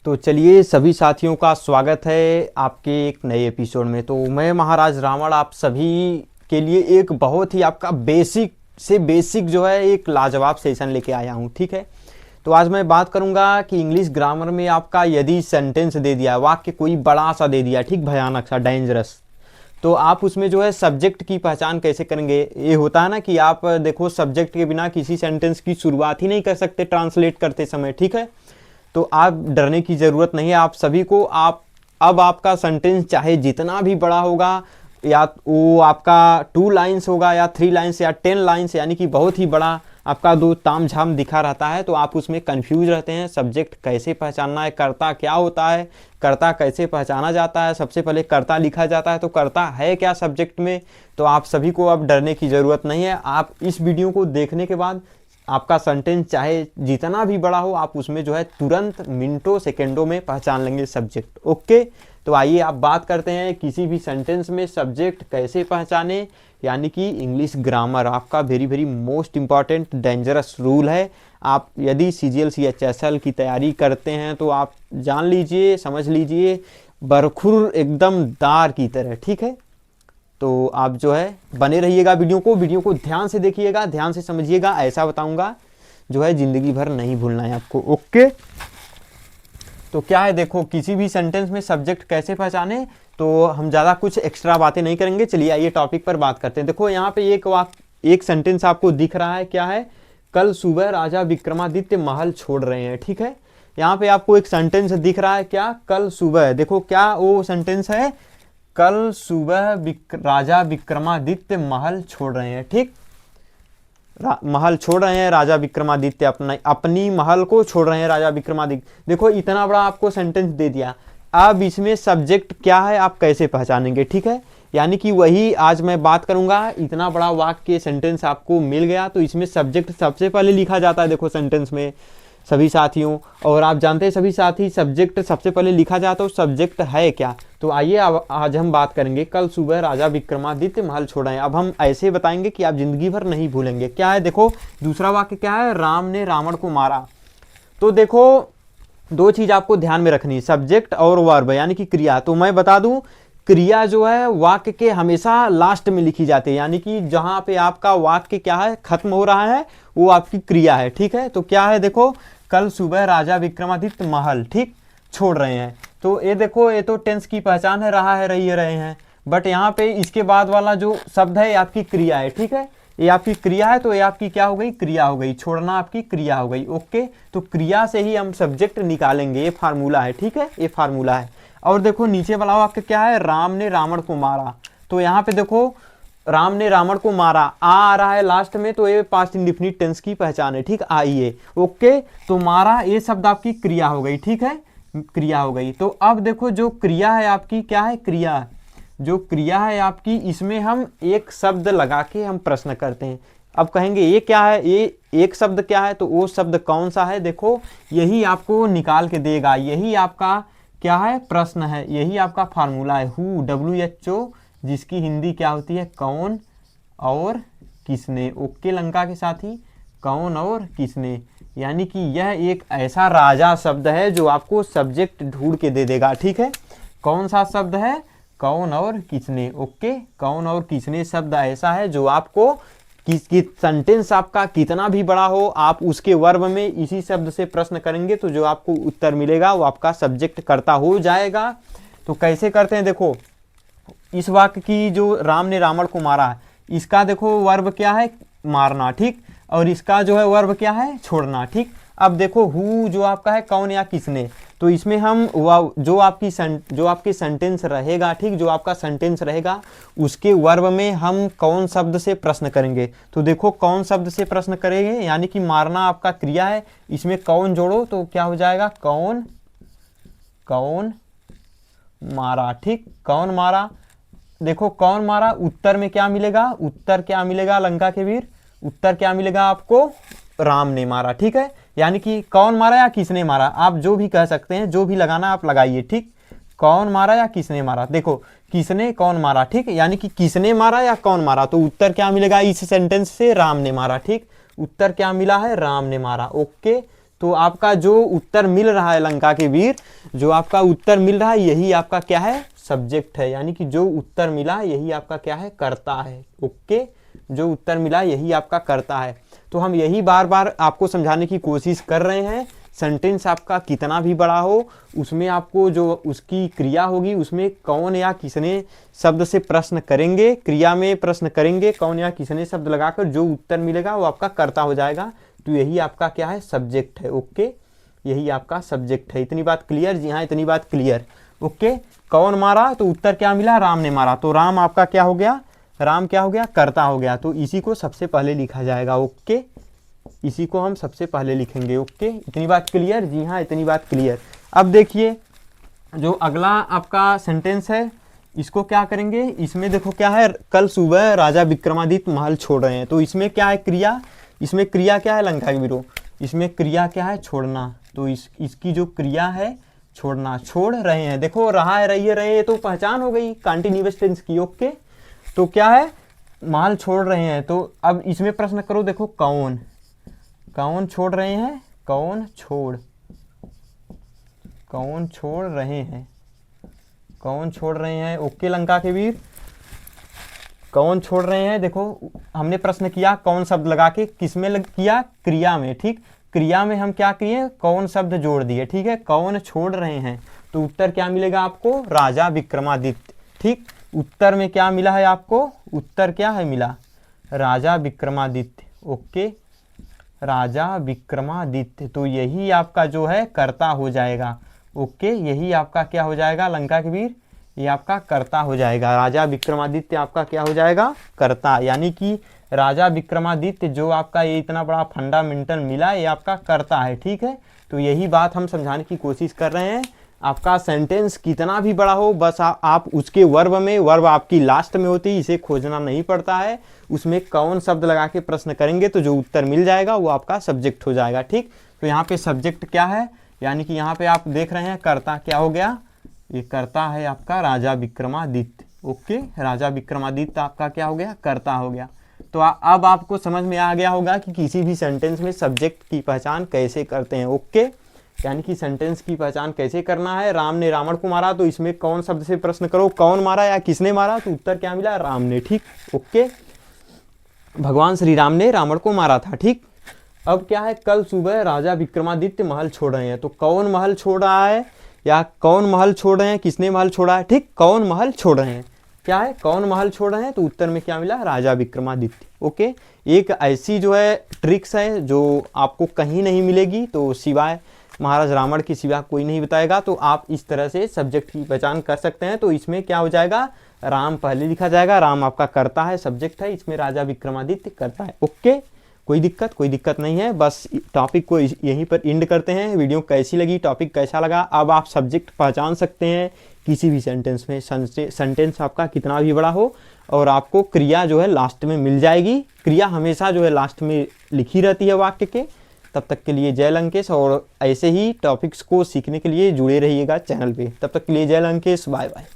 तो चलिए सभी साथियों का स्वागत है आपके एक नए एपिसोड में। तो मैं महाराज रावण आप सभी के लिए एक बहुत ही आपका बेसिक से बेसिक जो है एक लाजवाब सेशन लेके आया हूँ। ठीक है, तो आज मैं बात करूँगा कि इंग्लिश ग्रामर में आपका यदि सेंटेंस दे दिया, वाक्य कोई बड़ा सा दे दिया, ठीक, भयानक सा, डेंजरस, तो आप उसमें जो है सब्जेक्ट की पहचान कैसे करेंगे। ये होता है ना कि आप देखो सब्जेक्ट के बिना किसी सेंटेंस की शुरुआत ही नहीं कर सकते ट्रांसलेट करते समय। ठीक है, तो आप डरने की ज़रूरत नहीं है। आप सभी को अब आपका सेंटेंस चाहे जितना भी बड़ा होगा, या वो आपका 2 लाइन्स होगा या 3 लाइन्स या 10 लाइन्स, यानी कि बहुत ही बड़ा आपका दो ताम झाम दिखा रहता है, तो आप उसमें कंफ्यूज रहते हैं सब्जेक्ट कैसे पहचानना है, कर्ता क्या होता है, कर्ता कैसे पहचाना जाता है। सबसे पहले कर्ता लिखा जाता है, तो कर्ता है क्या सब्जेक्ट में। तो आप सभी को अब डरने की ज़रूरत नहीं है। आप इस वीडियो को देखने के बाद आपका सेंटेंस चाहे जितना भी बड़ा हो, आप उसमें जो है तुरंत मिनटों सेकेंडों में पहचान लेंगे सब्जेक्ट। ओके, तो आइए आप बात करते हैं किसी भी सेंटेंस में सब्जेक्ट कैसे पहचाने, यानी कि इंग्लिश ग्रामर आपका very very most important dangerous rule है। आप यदि CGL CHSL की तैयारी करते हैं तो आप जान लीजिए, समझ लीजिए, बरखुर एकदम दार की तरह। ठीक है, तो आप जो है बने रहिएगा, वीडियो को ध्यान से देखिएगा, ध्यान से समझिएगा। ऐसा बताऊंगा जो है ज़िंदगी भर नहीं भूलना है आपको। ओके, तो क्या है, देखो किसी भी सेंटेंस में सब्जेक्ट कैसे पहचाने, तो हम ज़्यादा कुछ एक्स्ट्रा बातें नहीं करेंगे। चलिए आइए टॉपिक पर बात करते हैं। देखो यहाँ पे एक सेंटेंस आपको दिख रहा है, क्या है, कल सुबह राजा विक्रमादित्य महल छोड़ रहे हैं। ठीक है, यहाँ पे आपको एक सेंटेंस दिख रहा है, क्या, कल सुबह। देखो क्या वो सेंटेंस है, कल सुबह राजा विक्रमादित्य महल छोड़ रहे हैं। ठीक, महल छोड़ रहे हैं राजा विक्रमादित्य, अपनी महल को छोड़ रहे हैं राजा विक्रमादित्य। देखो इतना बड़ा आपको सेंटेंस दे दिया, अब इसमें सब्जेक्ट क्या है आप कैसे पहचानेंगे। ठीक है, यानी कि वही आज मैं बात करूंगा। इतना बड़ा वाक्य सेंटेंस आपको मिल गया, तो इसमें सब्जेक्ट सबसे पहले लिखा जाता है। देखो सेंटेंस में सभी साथियों, और आप जानते हैं सभी साथी, सब्जेक्ट सबसे पहले लिखा जाता है, सब्जेक्ट है क्या। तो आइए आज हम बात करेंगे कल सुबह राजा विक्रमादित्य महल छोड़े। अब हम ऐसे बताएंगे कि आप जिंदगी भर नहीं भूलेंगे। क्या है, देखो दूसरा वाक्य क्या है, राम ने रावण को मारा। तो देखो दो चीज आपको ध्यान में रखनी, सब्जेक्ट और वर्ब, यानी कि क्रिया। तो मैं बता दूं, क्रिया जो है वाक्य के हमेशा लास्ट में लिखी जाती है, यानी कि जहां पे आपका वाक्य क्या है खत्म हो रहा है वो आपकी क्रिया है। ठीक है, तो क्या है, देखो कल सुबह राजा विक्रमादित्य महल, ठीक, छोड़ रहे हैं। तो ये देखो, ये तो टेंस की पहचान है, रहा है, रही है, रहे हैं, बट यहाँ पे इसके बाद वाला जो शब्द है ये आपकी क्रिया है। ठीक है, ये आपकी क्रिया है, तो ये आपकी क्या हो गई, क्रिया हो गई, छोड़ना आपकी क्रिया हो गई। ओके, तो क्रिया से ही हम सब्जेक्ट निकालेंगे, ये फार्मूला है। ठीक है, ये फार्मूला है। और देखो नीचे वाला वाक्य क्या है, राम ने रावण को मारा। तो यहाँ पे देखो राम ने रावण को मारा, आ रहा है लास्ट में, तो ये पास्ट इंडेफिनिट टेंस की पहचान है। ठीक, आइए। ओके, तो मारा ये शब्द आपकी क्रिया हो गई। ठीक है, क्रिया हो गई। तो अब देखो जो क्रिया है आपकी, क्या है, क्रिया, जो क्रिया है आपकी, इसमें हम एक शब्द लगा के हम प्रश्न करते हैं। अब कहेंगे ये क्या है, ये एक शब्द क्या है, तो वो शब्द कौन सा है, देखो यही आपको निकाल के देगा, यही आपका क्या है, प्रश्न है, यही आपका फार्मूला है। हु, WHO, जिसकी हिंदी क्या होती है, कौन और किसने। ओके लंका के साथी, कौन और किसने, यानी कि यह एक ऐसा राजा शब्द है जो आपको सब्जेक्ट ढूंढ के दे देगा। ठीक है, कौन सा शब्द है, कौन और किसने। ओके, कौन और किसने शब्द ऐसा है जो आपको सेंटेंस आपका कितना भी बड़ा हो, आप उसके वर्ब में इसी शब्द से प्रश्न करेंगे तो जो आपको उत्तर मिलेगा वो आपका सब्जेक्ट कर्ता हो जाएगा। तो कैसे करते हैं, देखो इस वाक्य की, जो राम ने रावण को मारा है, इसका देखो वर्ब क्या है, मारना। ठीक, और इसका जो है वर्ब क्या है, छोड़ना। ठीक, अब देखो हु जो आपका है कौन या किसने, तो इसमें हम जो आपकी सेंटेंस रहेगा, ठीक, जो आपका सेंटेंस रहेगा उसके वर्ब में हम कौन शब्द से प्रश्न करेंगे। तो देखो कौन शब्द से प्रश्न करेंगे, यानी कि मारना आपका क्रिया है, इसमें कौन जोड़ो तो क्या हो जाएगा, कौन, कौन मारा। ठीक, कौन मारा। देखो कौन मारा, उत्तर में क्या मिलेगा, उत्तर क्या मिलेगा लंका के वीर, उत्तर क्या मिलेगा आपको, राम ने मारा। ठीक है, यानी कि कौन मारा या किसने मारा, आप जो भी कह सकते हैं, जो भी लगाना आप लगाइए। ठीक, कौन मारा या किसने मारा, देखो किसने कौन मारा। ठीक, यानी कि किसने मारा या कौन मारा, तो उत्तर क्या मिलेगा इस सेंटेंस से, राम ने मारा। ठीक, उत्तर क्या मिला है, राम ने मारा। ओके, तो आपका जो उत्तर मिल रहा है लंका के वीर, जो आपका उत्तर मिल रहा है यही आपका क्या है, सब्जेक्ट है। यानी कि जो उत्तर मिला यही आपका क्या है, कर्ता है। ओके, जो उत्तर मिला यही आपका कर्ता है। तो हम यही बार बार आपको समझाने की कोशिश कर रहे हैं। सेंटेंस आपका कितना भी बड़ा हो, उसमें आपको जो उसकी क्रिया होगी उसमें कौन या किसने शब्द से प्रश्न करेंगे, क्रिया में प्रश्न करेंगे कौन या किसने शब्द लगाकर, जो उत्तर मिलेगा वो आपका कर्ता हो जाएगा। तो यही आपका क्या है, सब्जेक्ट है। ओके, यही आपका सब्जेक्ट है। इतनी बात क्लियर? जी हाँ, इतनी बात क्लियर। ओके, कौन मारा, तो उत्तर क्या मिला, राम ने मारा। तो राम आपका क्या हो गया, राम क्या हो गया, कर्ता हो गया। तो इसी को सबसे पहले लिखा जाएगा। ओके, इसी को हम सबसे पहले लिखेंगे। ओके, इतनी बात क्लियर? जी हाँ, इतनी बात क्लियर। अब देखिए जो अगला आपका सेंटेंस है इसको क्या करेंगे, इसमें देखो क्या है, कल सुबह राजा विक्रमादित्य महल छोड़ रहे हैं। तो इसमें क्या है, क्रिया, इसमें क्रिया क्या है लंका के वीरों, इसमें क्रिया क्या है, छोड़ना। तो इसकी जो क्रिया है छोड़ना, छोड़ रहे हैं। देखो रहा है, रही है, रहे तो पहचान हो गई कंटिन्यूअस टेंस की। ओके, तो क्या है, महल छोड़ रहे हैं। तो अब इसमें प्रश्न करो, देखो कौन, कौन छोड़ रहे हैं, कौन छोड़, कौन छोड़ रहे हैं, कौन छोड़ रहे हैं। ओके लंका के वीर, कौन छोड़ रहे हैं। देखो हमने प्रश्न किया कौन शब्द लगा के, किसमें किया, क्रिया में। ठीक, क्रिया में हम क्या किए, कौन शब्द जोड़ दिए। ठीक है, कौन छोड़ रहे हैं। तो उत्तर क्या मिलेगा आपको, राजा विक्रमादित्य। ठीक, उत्तर में क्या मिला है आपको, उत्तर क्या है मिला, राजा विक्रमादित्य। ओके, राजा विक्रमादित्य। तो यही आपका जो है कर्ता हो जाएगा। ओके, यही आपका क्या हो जाएगा लंका के वीर, ये आपका कर्ता हो जाएगा। राजा विक्रमादित्य आपका क्या हो जाएगा, कर्ता। यानी कि राजा विक्रमादित्य जो आपका ये इतना बड़ा फंडामेंटल मिला, ये आपका कर्ता है। ठीक है, तो यही बात हम समझाने की कोशिश कर रहे हैं। आपका सेंटेंस कितना भी बड़ा हो, बस आप उसके वर्ब में, वर्ब आपकी लास्ट में होती है, इसे खोजना नहीं पड़ता है। उसमें कौन शब्द लगा के प्रश्न करेंगे तो जो उत्तर मिल जाएगा वो आपका सब्जेक्ट हो जाएगा। ठीक, तो यहाँ पे सब्जेक्ट क्या है, यानी कि यहाँ पे आप देख रहे हैं कर्ता क्या हो गया, ये कर्ता है आपका राजा विक्रमादित्य। ओके, राजा विक्रमादित्य आपका क्या हो गया, कर्ता हो गया। तो अब आपको समझ में आ गया होगा कि किसी भी सेंटेंस में सब्जेक्ट की पहचान कैसे करते हैं। ओके, यानी कि सेंटेंस की पहचान कैसे करना है। राम ने रावण को मारा, तो इसमें कौन शब्द से प्रश्न करो, कौन मारा या किसने मारा, तो उत्तर क्या मिला, राम ने। ठीक, ओके, भगवान श्री राम ने रावण को मारा था। ठीक, अब क्या है, कल सुबह राजा विक्रमादित्य महल छोड़ रहे हैं। तो कौन महल छोड़ रहा है या कौन महल छोड़ रहे हैं, किसने महल छोड़ा है। ठीक, कौन महल छोड़ रहे हैं, क्या है, कौन महल छोड़ रहे हैं। तो उत्तर में क्या मिला, राजा विक्रमादित्य। ओके, एक ऐसी जो है ट्रिक्स है जो आपको कहीं नहीं मिलेगी, तो सिवाय महाराज रावण के सिवा कोई नहीं बताएगा। तो आप इस तरह से सब्जेक्ट की पहचान कर सकते हैं। तो इसमें क्या हो जाएगा, राम पहले लिखा जाएगा, राम आपका कर्ता है, सब्जेक्ट है, इसमें राजा विक्रमादित्य कर्ता है। ओके, कोई दिक्कत नहीं है। बस टॉपिक को यहीं पर एंड करते हैं। वीडियो कैसी लगी, टॉपिक कैसा लगा, अब आप सब्जेक्ट पहचान सकते हैं किसी भी सेंटेंस में। सेंटेंस आपका कितना भी बड़ा हो, और आपको क्रिया जो है लास्ट में मिल जाएगी। क्रिया हमेशा जो है लास्ट में लिखी रहती है वाक्य के। तब तक के लिए जय लंकेश, और ऐसे ही टॉपिक्स को सीखने के लिए जुड़े रहिएगा चैनल पे। तब तक के लिए जय लंकेश, बाय बाय।